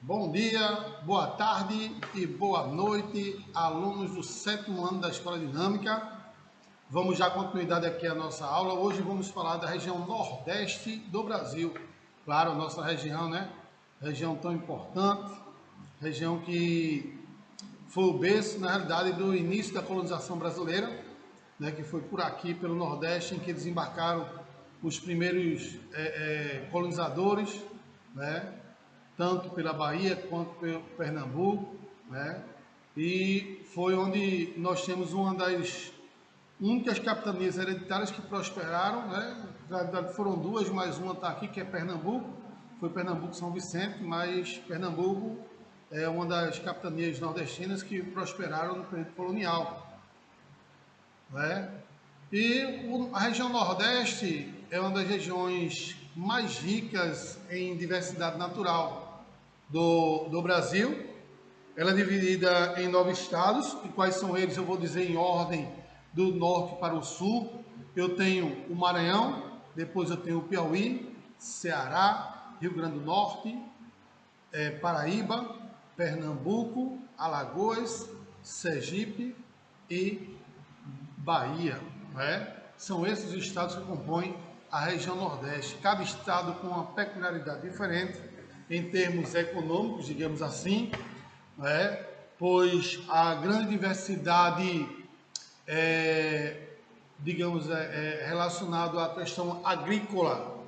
Bom dia, boa tarde e boa noite, alunos do 7º ano da Escola Dinâmica. Vamos dar continuidade aqui à nossa aula. Hoje vamos falar da região nordeste do Brasil. Claro, a nossa região, né? Região tão importante, região que foi o berço, na realidade, do início da colonização brasileira, né? Que foi por aqui, pelo Nordeste, em que desembarcaram os primeiros colonizadores, né? Tanto pela Bahia quanto pelo Pernambuco, né? E foi onde nós temos uma das únicas capitanias hereditárias que prosperaram, né? Na verdade foram duas, mas uma está aqui, que é Pernambuco. Foi Pernambuco-São Vicente, mas Pernambuco é uma das capitanias nordestinas que prosperaram no período colonial, né? E a região Nordeste é uma das regiões mais ricas em diversidade natural do Brasil. Ela é dividida em 9 estados, e quais são eles eu vou dizer em ordem do norte para o sul. Eu tenho o Maranhão, depois eu tenho o Piauí, Ceará, Rio Grande do Norte, Paraíba, Pernambuco, Alagoas, Sergipe e Bahia, né? São esses os estados que compõem a região Nordeste. Cada estado com uma peculiaridade diferente em termos econômicos, digamos assim, né? Pois a grande diversidade, relacionada à questão agrícola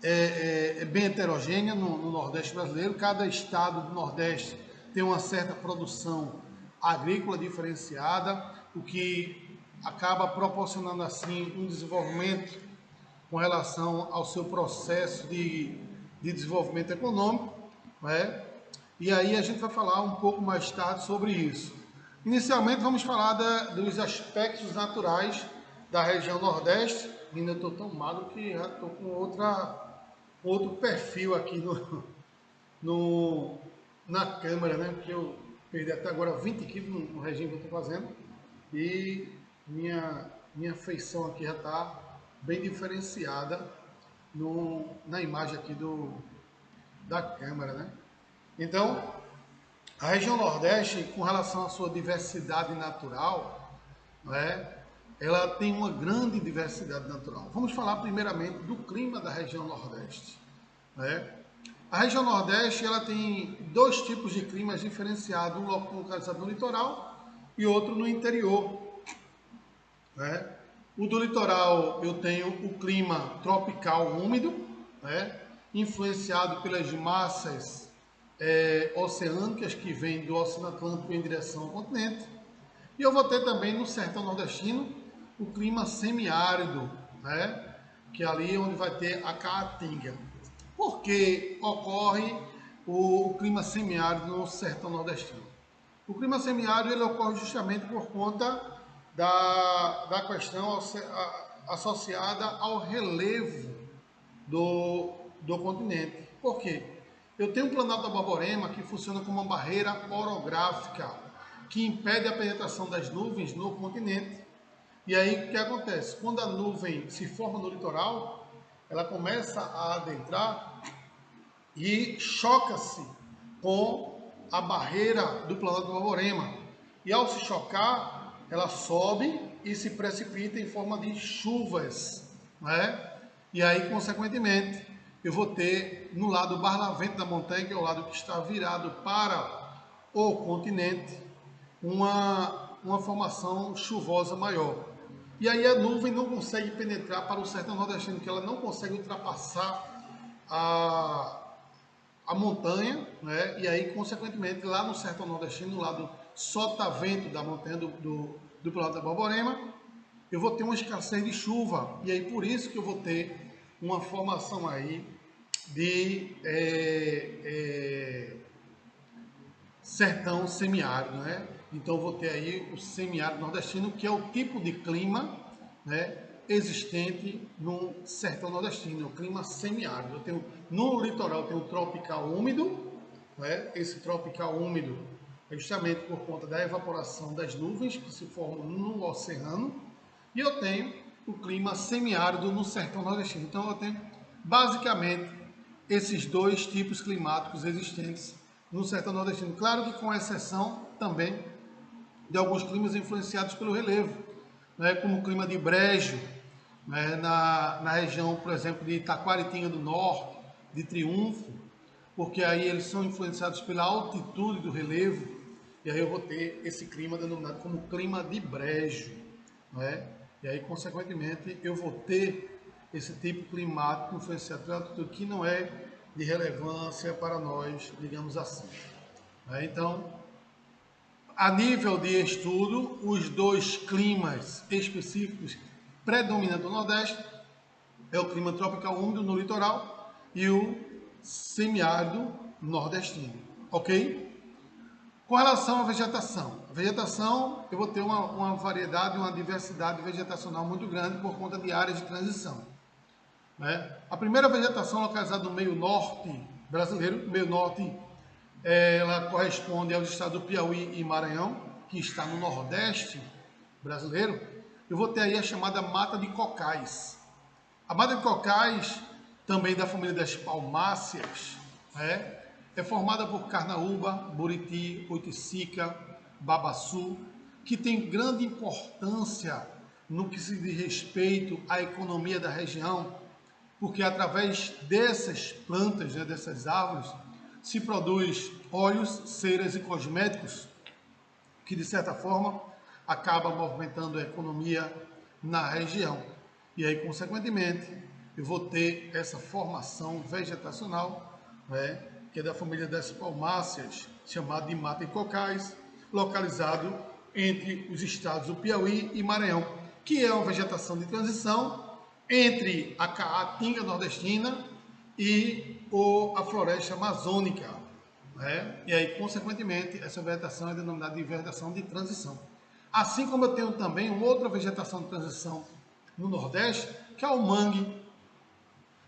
é bem heterogênea no Nordeste brasileiro. Cada estado do Nordeste tem uma certa produção agrícola diferenciada, o que acaba proporcionando assim um desenvolvimento com relação ao seu processo de desenvolvimento econômico, né? E aí a gente vai falar um pouco mais tarde sobre isso. Inicialmente vamos falar dos aspectos naturais da região Nordeste. Ainda estou tão magro que já estou com outro perfil aqui na câmera, né? Porque eu perdi até agora 20 quilos no regime que eu estou fazendo. E minha feição aqui já está bem diferenciada na imagem aqui da câmera, né? Então, a região Nordeste, com relação à sua diversidade natural, né, ela tem uma grande diversidade natural. Vamos falar primeiramente do clima da região Nordeste, né? A região Nordeste ela tem dois tipos de climas diferenciados, um localizado no litoral e outro no interior, né? O do litoral eu tenho o clima tropical úmido, né? Influenciado pelas massas oceânicas que vêm do Oceano Atlântico em direção ao continente. E eu vou ter também no sertão nordestino o clima semiárido, né? Que é ali onde vai ter a caatinga. Por que ocorre o clima semiárido no sertão nordestino? O clima semiárido ele ocorre justamente por conta da questão associada ao relevo do continente. Por quê? Eu tenho um Planalto da Borborema que funciona como uma barreira orográfica que impede a penetração das nuvens no continente. E aí o que acontece? Quando a nuvem se forma no litoral, ela começa a adentrar e choca-se com a barreira do Planalto da Borborema. E ao se chocar, ela sobe e se precipita em forma de chuvas, né? E aí, consequentemente, eu vou ter no lado barlavento da montanha, que é o lado que está virado para o continente, uma formação chuvosa maior. E aí a nuvem não consegue penetrar para o sertão nordestino, que ela não consegue ultrapassar a montanha, né? E aí, consequentemente, lá no sertão nordestino, no lado sotavento da montanha do Planalto da Borborema, eu vou ter uma escassez de chuva. E aí, por isso que eu vou ter uma formação aí de sertão semiárido, né? Então, eu vou ter aí o semiárido nordestino, que é o tipo de clima, né, existente no sertão nordestino, o clima semiárido. Eu tenho, no litoral, eu tenho o tropical úmido, né? Esse tropical úmido é justamente por conta da evaporação das nuvens que se formam no oceano, e eu tenho o clima semiárido no sertão nordestino. Então, eu tenho basicamente esses dois tipos climáticos existentes no sertão nordestino. Claro que com exceção também de alguns climas influenciados pelo relevo, né, como o clima de brejo, né, na região, por exemplo, de Taquaritinga do Norte, de Triunfo, porque aí eles são influenciados pela altitude do relevo, e aí eu vou ter esse clima denominado como clima de brejo, né? E aí, consequentemente, eu vou ter esse tipo climático influenciado pela altitude que não é de relevância para nós, digamos assim, né? Então, a nível de estudo, os dois climas específicos predominantes do Nordeste é o clima tropical úmido no litoral e o semiárido nordestino, ok? Com relação à vegetação, eu vou ter uma variedade, uma diversidade vegetacional muito grande por conta de áreas de transição, né? A primeira vegetação localizada no meio norte brasileiro, meio norte, ela corresponde aos estados do Piauí e Maranhão, que está no nordeste brasileiro. Eu vou ter aí a chamada mata de cocais. A mata de cocais, também da família das palmáceas, é formada por carnaúba, buriti, oiticica, babaçu, que tem grande importância no que se diz respeito à economia da região, porque através dessas plantas, né, dessas árvores, se produz óleos, ceras e cosméticos, que de certa forma acaba movimentando a economia na região. E aí, consequentemente, eu vou ter essa formação vegetacional, né, que é da família das palmáceas, chamada de mata e cocais, localizado entre os estados do Piauí e Maranhão, que é uma vegetação de transição entre a caatinga nordestina e a floresta amazônica, né? E aí, consequentemente, essa vegetação é denominada de vegetação de transição. Assim como eu tenho também uma outra vegetação de transição no Nordeste, que é o mangue.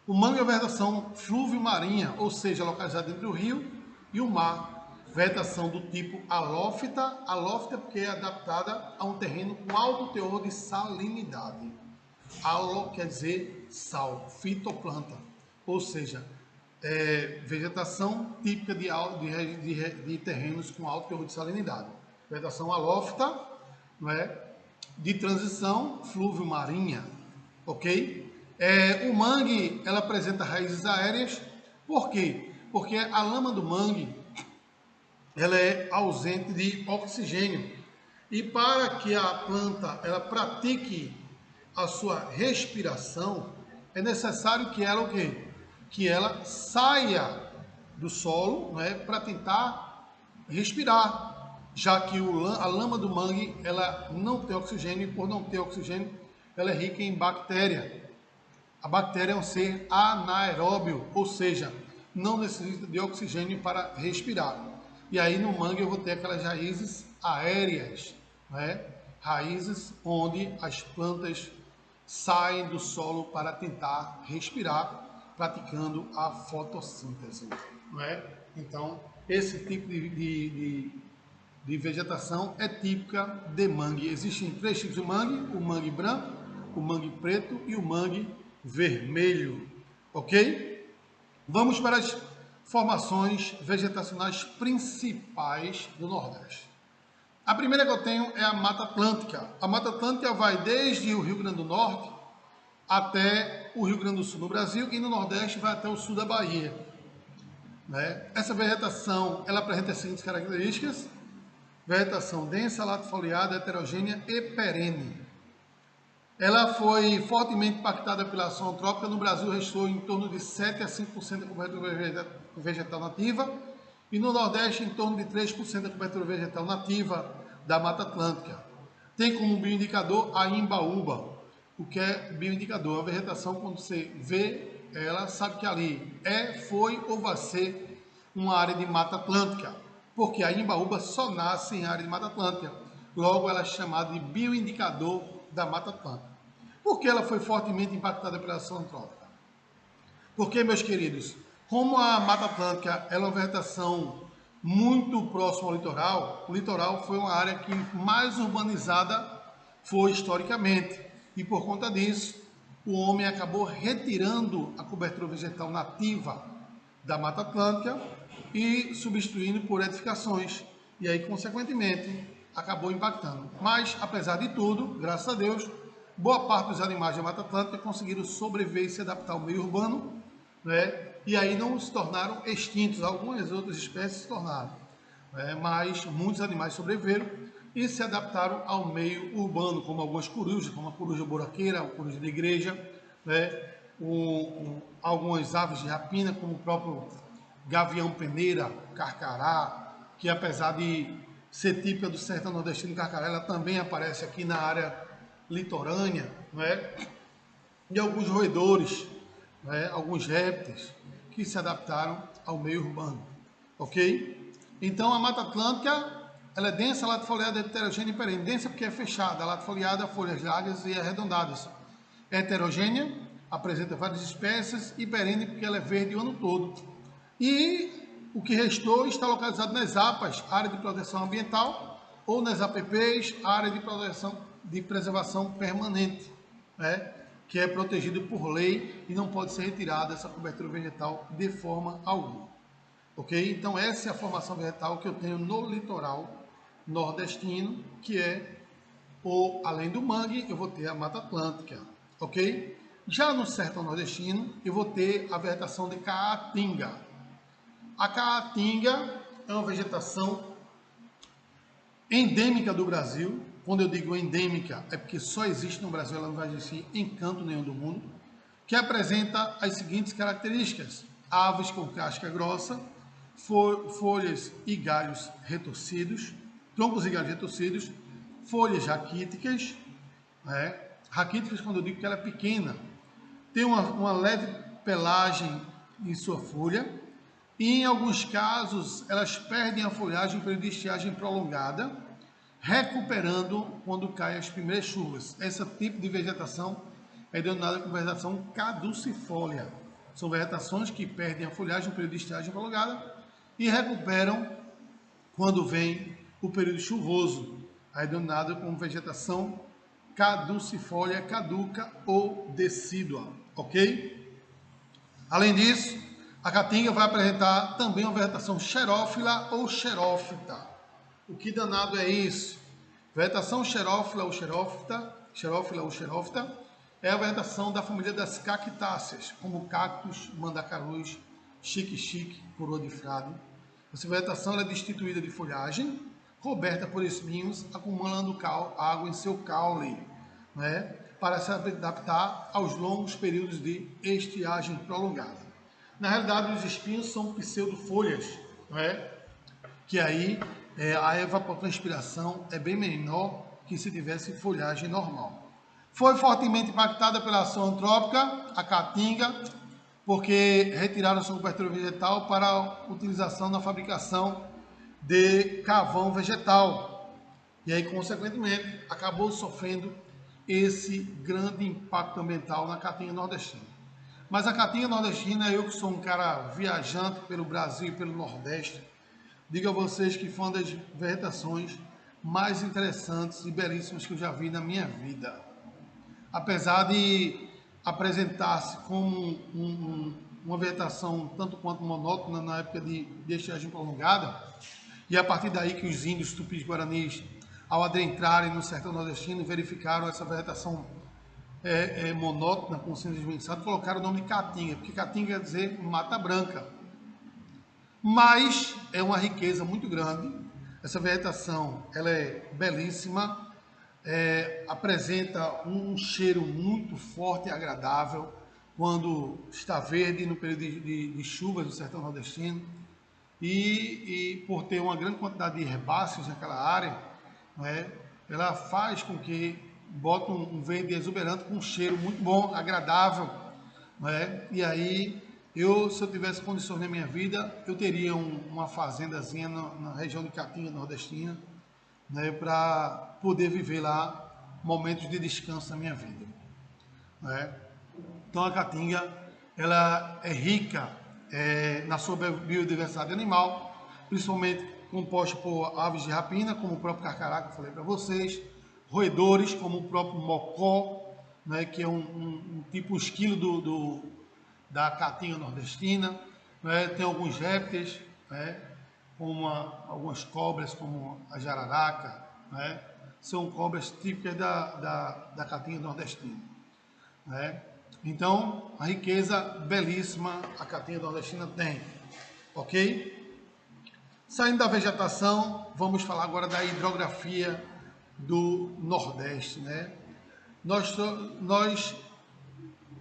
O mangue é uma vegetação fluvio-marinha, ou seja, localizada entre o rio e o mar. Vegetação do tipo halófita porque é adaptada a um terreno com alto teor de salinidade. Halo quer dizer sal, fitoplanta, ou seja, vegetação típica de terrenos com alto teor de salinidade. Vegetação halófita, não é? De transição fluvio-marinha, ok? O mangue, ela apresenta raízes aéreas, por quê? Porque a lama do mangue, ela é ausente de oxigênio, e para que a planta ela pratique a sua respiração, é necessário que ela o quê? Que ela saia do solo, né, para tentar respirar, já que a lama do mangue ela não tem oxigênio, e por não ter oxigênio, ela é rica em bactéria. A bactéria é um ser anaeróbio, ou seja, não necessita de oxigênio para respirar. E aí no mangue eu vou ter aquelas raízes aéreas, né? Raízes onde as plantas saem do solo para tentar respirar, praticando a fotossíntese, não é? Então, esse tipo de vegetação é típica de mangue. Existem três tipos de mangue: o mangue branco, o mangue preto e o mangue vermelho, ok? Vamos para as formações vegetacionais principais do Nordeste. A primeira que eu tenho é a Mata Atlântica. A Mata Atlântica vai desde o Rio Grande do Norte até o Rio Grande do Sul no Brasil e no Nordeste vai até o sul da Bahia, né? Essa vegetação ela apresenta as seguintes características: vegetação densa, latifoliada, heterogênea e perene. Ela foi fortemente impactada pela ação antrópica. No Brasil, restou em torno de 7 a 5% da cobertura vegetal nativa e no Nordeste, em torno de 3% da cobertura vegetal nativa da Mata Atlântica. Tem como bioindicador a imbaúba. O que é bioindicador? A vegetação, quando você vê ela, sabe que ali foi ou vai ser uma área de Mata Atlântica, porque a imbaúba só nasce em área de Mata Atlântica. Logo, ela é chamada de bioindicador da Mata Atlântica. Por que ela foi fortemente impactada pela ação antrópica? Porque, meus queridos, como a Mata Atlântica é uma vegetação muito próxima ao litoral, o litoral foi uma área que mais urbanizada foi historicamente. E por conta disso, o homem acabou retirando a cobertura vegetal nativa da Mata Atlântica e substituindo por edificações. E aí, consequentemente, acabou impactando. Mas, apesar de tudo, graças a Deus, boa parte dos animais da Mata Atlântica conseguiram sobreviver e se adaptar ao meio urbano, né? E aí não se tornaram extintos, algumas outras espécies se tornaram, né? Mas muitos animais sobreviveram e se adaptaram ao meio urbano, como algumas corujas, como a coruja buraqueira, a coruja de igreja, né? Algumas aves de rapina, como o próprio gavião peneira, carcará, que apesar de ser típica do sertão nordestino, carcará, ela também aparece aqui na área litorânea, né? E alguns roedores, né? Alguns répteis que se adaptaram ao meio urbano, ok? Então a Mata Atlântica ela é densa, latifoliada, heterogênea e perene. Densa porque é fechada, latifoliada, folhas largas e arredondadas. É heterogênea, apresenta várias espécies e perene porque ela é verde o ano todo. E o que restou está localizado nas APAs, área de proteção ambiental, ou nas APPs, área de preservação permanente, né? Que é protegido por lei e não pode ser retirada essa cobertura vegetal de forma alguma. Ok? Então essa é a formação vegetal que eu tenho no litoral nordestino, que é, além do mangue, eu vou ter a Mata Atlântica. Ok? Já no sertão nordestino, eu vou ter a vegetação de caatinga. A caatinga é uma vegetação endêmica do Brasil. Quando eu digo endêmica, é porque só existe no Brasil, ela não vai existir em canto nenhum do mundo, que apresenta as seguintes características: aves com casca grossa, folhas e galhos retorcidos, troncos e galhos retorcidos, folhas raquíticas, né? Raquíticas quando eu digo que ela é pequena, tem uma leve pelagem em sua folha, e em alguns casos elas perdem a folhagem pela estiagem prolongada, recuperando quando caem as primeiras chuvas. Esse tipo de vegetação é denominada como vegetação caducifólia. São vegetações que perdem a folhagem pela estiagem prolongada e recuperam quando vem o período chuvoso. Aí denominada como vegetação caducifólia, caduca ou decídua, ok? Além disso, a caatinga vai apresentar também uma vegetação xerófila ou xerófita. O que danado é isso? Vegetação xerófila ou xerófita, é a vegetação da família das cactáceas, como cactos, mandacarus, xique-xique, coroa de frade. Essa vegetação é destituída de folhagem, coberta por espinhos, acumulando água em seu caule, né, para se adaptar aos longos períodos de estiagem prolongada. Na realidade, os espinhos são pseudofolhas, né, que aí a evapotranspiração é bem menor que se tivesse folhagem normal. Foi fortemente impactada pela ação antrópica, a caatinga, porque retiraram sua cobertura vegetal para a utilização na fabricação de carvão vegetal. E aí, consequentemente, acabou sofrendo esse grande impacto ambiental na caatinga nordestina. Mas a caatinga nordestina, eu que sou um cara viajante pelo Brasil e pelo Nordeste, digo a vocês que foi uma das vegetações mais interessantes e belíssimas que eu já vi na minha vida. Apesar de apresentar-se como uma vegetação tanto quanto monótona na época de estiagem prolongada, e a partir daí que os índios tupis-guaranis, ao adentrarem no sertão nordestino, verificaram essa vegetação monótona, com sendo desmiçado, colocaram o nome de caatinga, porque caatinga quer dizer mata branca. Mas é uma riqueza muito grande. Essa vegetação ela é belíssima, apresenta um cheiro muito forte e agradável quando está verde no período de chuvas do sertão nordestino. E por ter uma grande quantidade de herbáceos naquela área, né, ela faz com que bota um verde exuberante com um cheiro muito bom, agradável, né? E aí, se eu tivesse condições na minha vida, eu teria uma fazendazinha na região de Caatinga nordestina, né, para poder viver lá momentos de descanso na minha vida, né? Então a Caatinga ela é rica na sua biodiversidade animal, principalmente composta por aves de rapina, como o próprio carcará que eu falei para vocês, roedores como o próprio mocó, né, que é um tipo esquilo da caatinga nordestina, né? Tem alguns répteis, né? Como algumas cobras, como a jararaca, né? São cobras típicas da caatinga nordestina, né? Então, a riqueza belíssima a caatinga nordestina tem, ok? Saindo da vegetação, vamos falar agora da hidrografia do Nordeste, né? Nós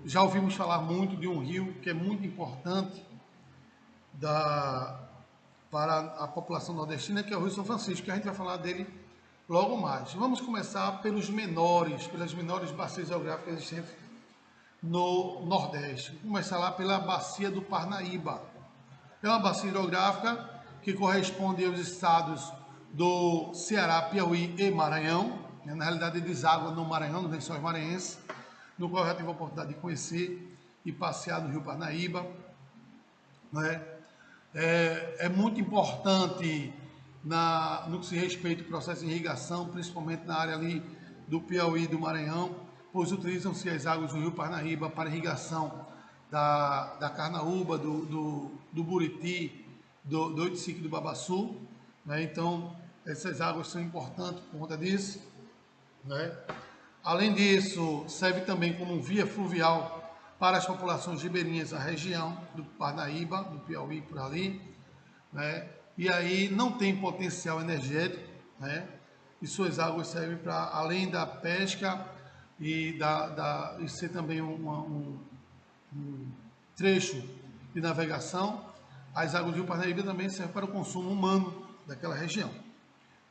já ouvimos falar muito de um rio que é muito importante para a população nordestina, que é o Rio São Francisco, que a gente vai falar dele logo mais. Vamos começar pelas menores bacias geográficas existentes no Nordeste. Vamos começar lá pela bacia do Parnaíba. É uma bacia hidrográfica que corresponde aos estados do Ceará, Piauí e Maranhão. Na realidade, deságua no Maranhão, nos Lençóis Maranhenses, no qual eu já tive a oportunidade de conhecer e passear no Rio Parnaíba, né? É muito importante no que se respeita ao processo de irrigação, principalmente na área ali do Piauí e do Maranhão, pois utilizam-se as águas do Rio Parnaíba para irrigação da Carnaúba, do Buriti, do Oiticique e do Babaçu, né? Então, essas águas são importantes por conta disso, né? Além disso, serve também como via fluvial para as populações ribeirinhas da região do Parnaíba, do Piauí, por ali, né? E aí não tem potencial energético, né? E suas águas servem para, além da pesca e e ser também um trecho de navegação, as águas do Rio Parnaíba também servem para o consumo humano daquela região,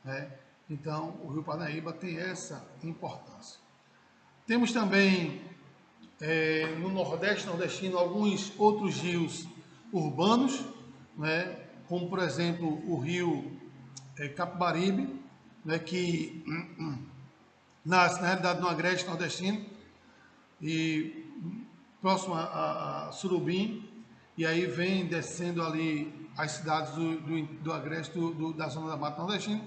né? Então, o Rio Parnaíba tem essa importância. Temos também no Nordeste nordestino alguns outros rios urbanos, né? Como por exemplo o rio Capibaribe, né? Que nasce na realidade no Agreste nordestino e próximo a Surubim, e aí vem descendo ali as cidades do Agreste, da zona da Mata Nordestina,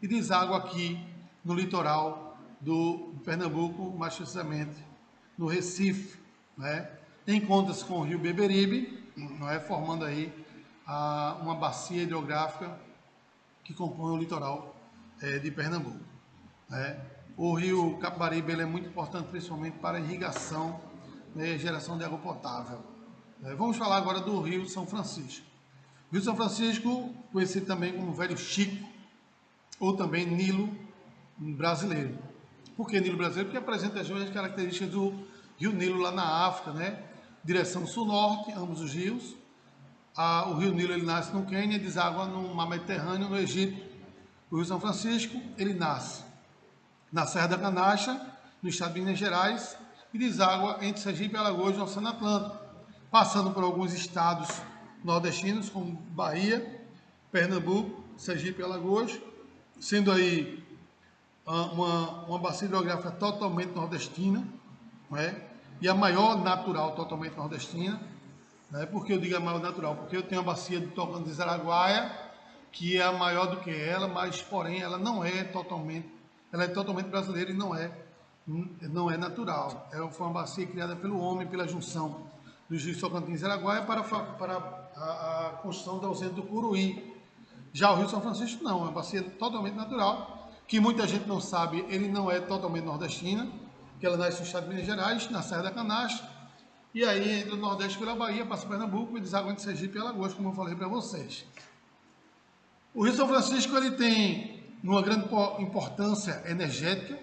e deságua aqui no litoral do Pernambuco, mais precisamente no Recife, né? Encontra-se com o rio Beberibe, não é? Formando aí uma bacia hidrográfica que compõe o litoral de Pernambuco, né? O rio Capibaribe ele é muito importante, principalmente para a irrigação, né, e geração de água potável. Vamos falar agora do Rio São Francisco. O Rio São Francisco, conhecido também como Velho Chico, ou também Nilo brasileiro. Por que Nilo brasileiro? Porque apresenta as mesmas características do Rio Nilo lá na África, né? Direção sul-norte, ambos os rios. O Rio Nilo ele nasce no Quênia, deságua no mar Mediterrâneo, no Egito. O Rio São Francisco ele nasce na Serra da Canastra, no estado de Minas Gerais, e deságua entre Sergipe e Alagoas, no Oceano Atlântico, passando por alguns estados nordestinos, como Bahia, Pernambuco, Sergipe e Alagoas, sendo aí uma bacia hidrográfica totalmente nordestina, né? E a maior natural totalmente nordestina, né? Por que eu digo a maior natural? Porque eu tenho a bacia do Tocantins Araguaia, que é a maior do que ela, mas porém ela não é totalmente, ela é totalmente brasileira e não é natural. Foi uma bacia criada pelo homem, pela junção dos rios Tocantins e Araguaia para a construção da usina do Curuí. Já o Rio São Francisco não, é uma bacia totalmente natural, que muita gente não sabe, ele não é totalmente nordestina, que ela nasce no estado de Minas Gerais, na Serra da Canastra, e aí entra no Nordeste pela Bahia, passa Pernambuco e deságua entre Sergipe e Alagoas, como eu falei para vocês. O Rio São Francisco ele tem uma grande importância energética,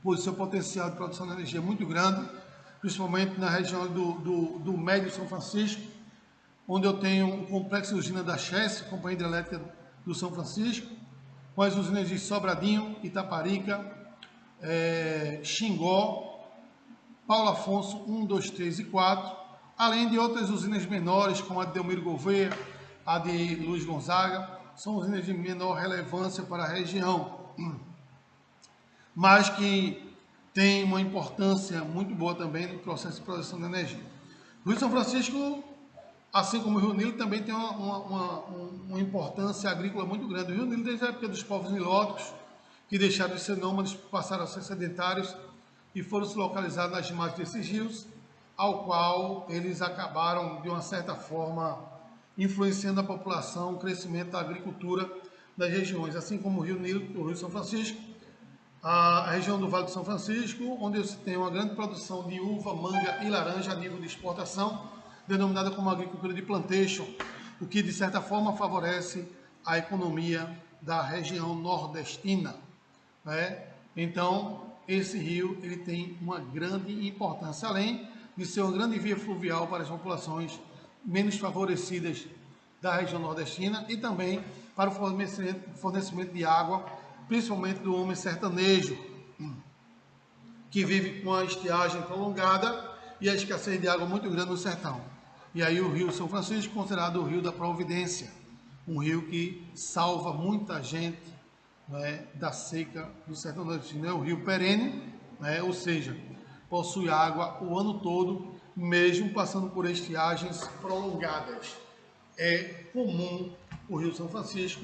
pois seu potencial de produção de energia é muito grande, principalmente na região do Médio São Francisco, onde eu tenho um complexo de usina da Chess, Companhia Hidrelétrica do São Francisco, com as usinas de Sobradinho, Itaparica, Xingó, Paulo Afonso 1, 2, 3 e 4, além de outras usinas menores, como a de Delmiro Gouveia, a de Luiz Gonzaga, são usinas de menor relevância para a região, mas que têm uma importância muito boa também no processo de produção de energia. O Rio São Francisco, assim como o Rio Nilo, também tem uma importância agrícola muito grande. O Rio Nilo, desde a época dos povos nilóticos, que deixaram de ser nômades, passaram a ser sedentários e foram se localizar nas margens desses rios, ao qual eles acabaram, de uma certa forma, influenciando a população, o crescimento da agricultura das regiões, assim como o Rio Nilo, o Rio São Francisco, a região do Vale do São Francisco, onde se tem uma grande produção de uva, manga e laranja a nível de exportação, denominada como agricultura de plantation, o que de certa forma favorece a economia da região nordestina, né? Então, esse rio ele tem uma grande importância, além de ser uma grande via fluvial para as populações menos favorecidas da região nordestina e também para o fornecimento de água, principalmente do homem sertanejo, que vive com a estiagem prolongada e a escassez de água muito grande no sertão. E aí o Rio São Francisco, considerado o Rio da Providência, um rio que salva muita gente, né, da seca do sertão nordestino. É um rio perene, né, ou seja, possui água o ano todo, mesmo passando por estiagens prolongadas. É comum o Rio São Francisco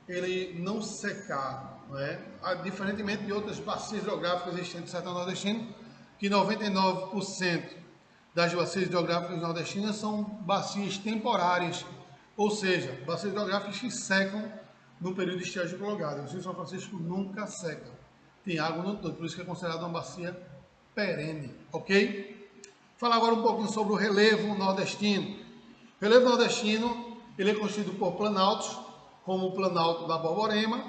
ele não secar, né? Diferentemente de outras bacias hidrográficas existentes no sertão nordestino, que 99% das bacias hidrográficas nordestinas são bacias temporárias, ou seja, bacias hidrográficas que secam no período de estiagem prolongado. O Rio São Francisco nunca seca, tem água no todo, por isso que é considerado uma bacia perene, ok? Falar agora um pouquinho sobre o relevo nordestino. O relevo nordestino ele é constituído por planaltos, como o Planalto da Borborema,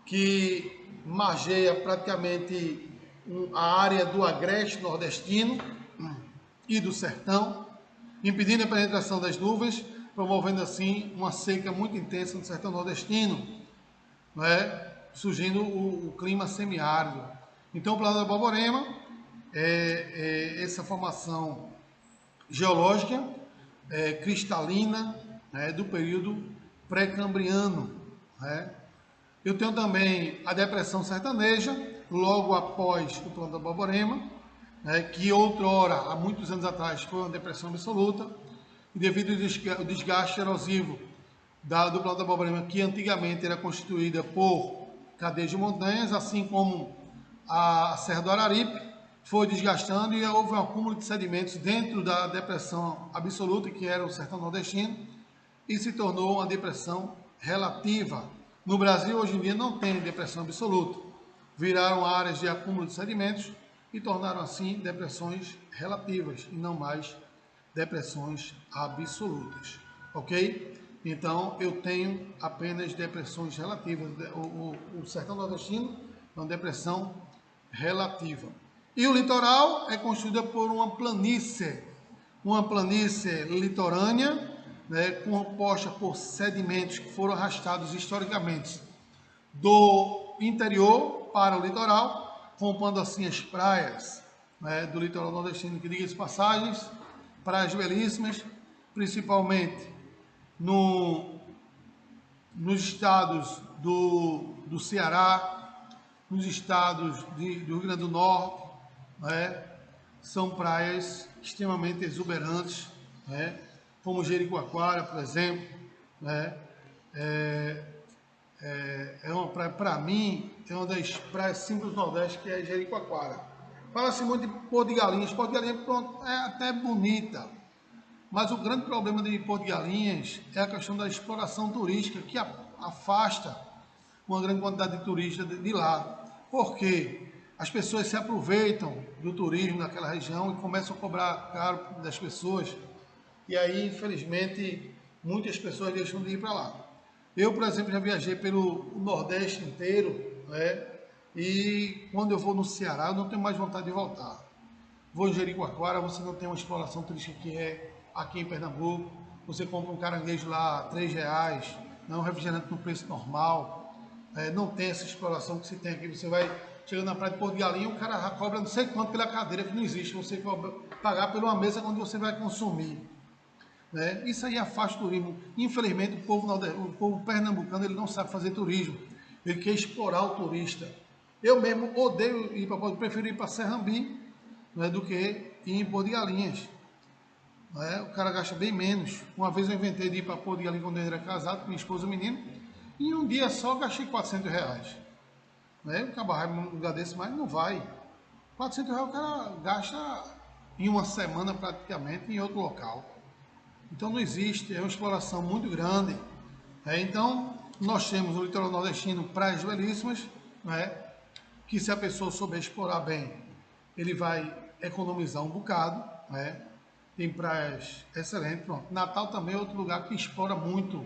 que margeia praticamente a área do agreste nordestino e do sertão, impedindo a penetração das nuvens, promovendo assim uma seca muito intensa no sertão nordestino, né? Surgindo o clima semiárido. Então o Planalto da Borborema essa formação geológica cristalina, né, do período pré-cambriano, né? Eu tenho também a depressão sertaneja, logo após o Planalto da Borborema, né, que outrora, há muitos anos atrás, foi uma depressão absoluta, e devido ao desgaste erosivo do Planalto da Borborema, que antigamente era constituída por cadeias de montanhas, assim como a Serra do Araripe, foi desgastando e houve um acúmulo de sedimentos dentro da depressão absoluta, que era o sertão nordestino, e se tornou uma depressão relativa. No Brasil, hoje em dia, não tem depressão absoluta. Viraram áreas de acúmulo de sedimentos e tornaram, assim, depressões relativas e não mais depressões absolutas. Ok? Então, eu tenho apenas depressões relativas. O sertão nordestino é uma depressão relativa. E o litoral é constituído por uma planície litorânea, né, composta por sedimentos que foram arrastados historicamente do interior para o litoral, compondo assim as praias, né, do litoral nordestino, que diga-se passagens, praias belíssimas, principalmente nos estados do Ceará, nos estados do Rio Grande do Norte, né, são praias extremamente exuberantes, né, como Jericoacoara, por exemplo, né, uma praia, para mim, é uma das praias simples do Nordeste, que é Jericoacoara. Fala-se muito de Porto de Galinhas. Porto de Galinhas, pronto, é até bonita, mas o grande problema de Porto de Galinhas é a questão da exploração turística, que afasta uma grande quantidade de turistas de lá. Por quê? As pessoas se aproveitam do turismo naquela região e começam a cobrar caro das pessoas. E aí, infelizmente, muitas pessoas deixam de ir para lá. Eu, por exemplo, já viajei pelo Nordeste inteiro, né? E quando eu vou no Ceará, eu não tenho mais vontade de voltar. Vou em Jericoacoara, você não tem uma exploração turística que é aqui em Pernambuco. Você compra um caranguejo lá a R$3, não é um refrigerante no preço normal. Não tem essa exploração que se tem aqui. Você vai chegando na praia de Porto de Galinha, o cara cobra não sei quanto pela cadeira, que não existe. Você vai pagar por uma mesa onde você vai consumir. Né? Isso aí afasta o turismo. Infelizmente, o povo pernambucano ele não sabe fazer turismo. Ele quer explorar o turista. Eu mesmo odeio ir para Porto, prefiro ir para Serrambi, né, do que ir em Porto de Galinhas. Né? O cara gasta bem menos. Uma vez eu inventei de ir para Porto de Galinhas quando eu era casado com minha esposa e menino, e em um dia só gastei R$400. Né? O cara vai num lugar desse, mas não vai. R$400 o cara gasta em uma semana praticamente em outro local. Então não existe, é uma exploração muito grande. Então nós temos no litoral nordestino praias belíssimas, né? Que se a pessoa souber explorar bem, ele vai economizar um bocado, né? Tem praias excelentes. Pronto. Natal também é outro lugar que explora muito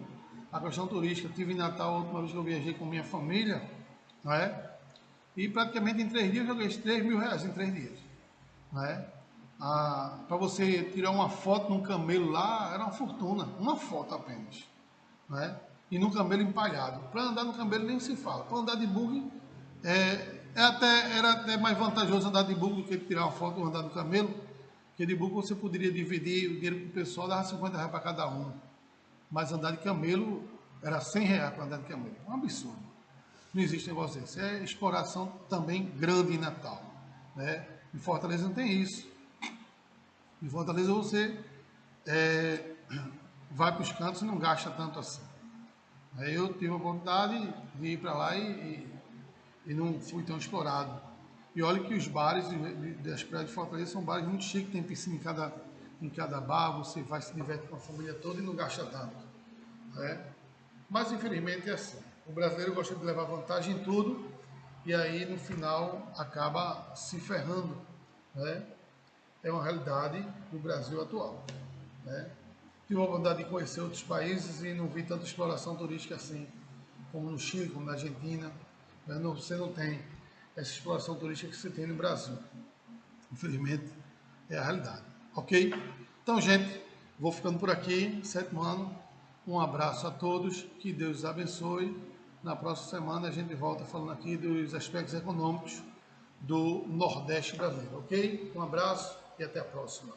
a questão turística. Eu estive em Natal a última vez que eu viajei com minha família, né? E praticamente em 3 dias eu gastei 3 mil reais em 3 dias. Né? Para você tirar uma foto num camelo lá, era uma fortuna, uma foto apenas. Né? E num camelo empalhado. Para andar no camelo nem se fala. Para andar de buggy, era até mais vantajoso andar de buggy do que tirar uma foto ou andar no camelo, porque de buggy você poderia dividir o dinheiro com o pessoal, dava 50 reais para cada um. Mas andar de camelo era 100 reais para andar de camelo. Um absurdo. Não existe negócio desse. É exploração também grande em Natal. Né? Em Fortaleza não tem isso. Em Fortaleza você vai para os cantos e não gasta tanto assim. Aí eu tive a oportunidade de ir para lá e não fui tão explorado. E olha que os bares das praias de Fortaleza são bares muito chiques, tem piscina em cada bar, você vai se diverte com a família toda e não gasta tanto. Né? Mas infelizmente é assim. O brasileiro gosta de levar vantagem em tudo e aí no final acaba se ferrando. Né? É uma realidade do Brasil atual. Né? Tive a oportunidade de conhecer outros países e não vi tanta exploração turística assim, como no Chile, como na Argentina. Né? Você não tem essa exploração turística que você tem no Brasil. Infelizmente, é a realidade. Ok? Então, gente, vou ficando por aqui. 7º ano. Um abraço a todos. Que Deus os abençoe. Na próxima semana a gente volta falando aqui dos aspectos econômicos do Nordeste brasileiro. Ok? Um abraço e até a próxima.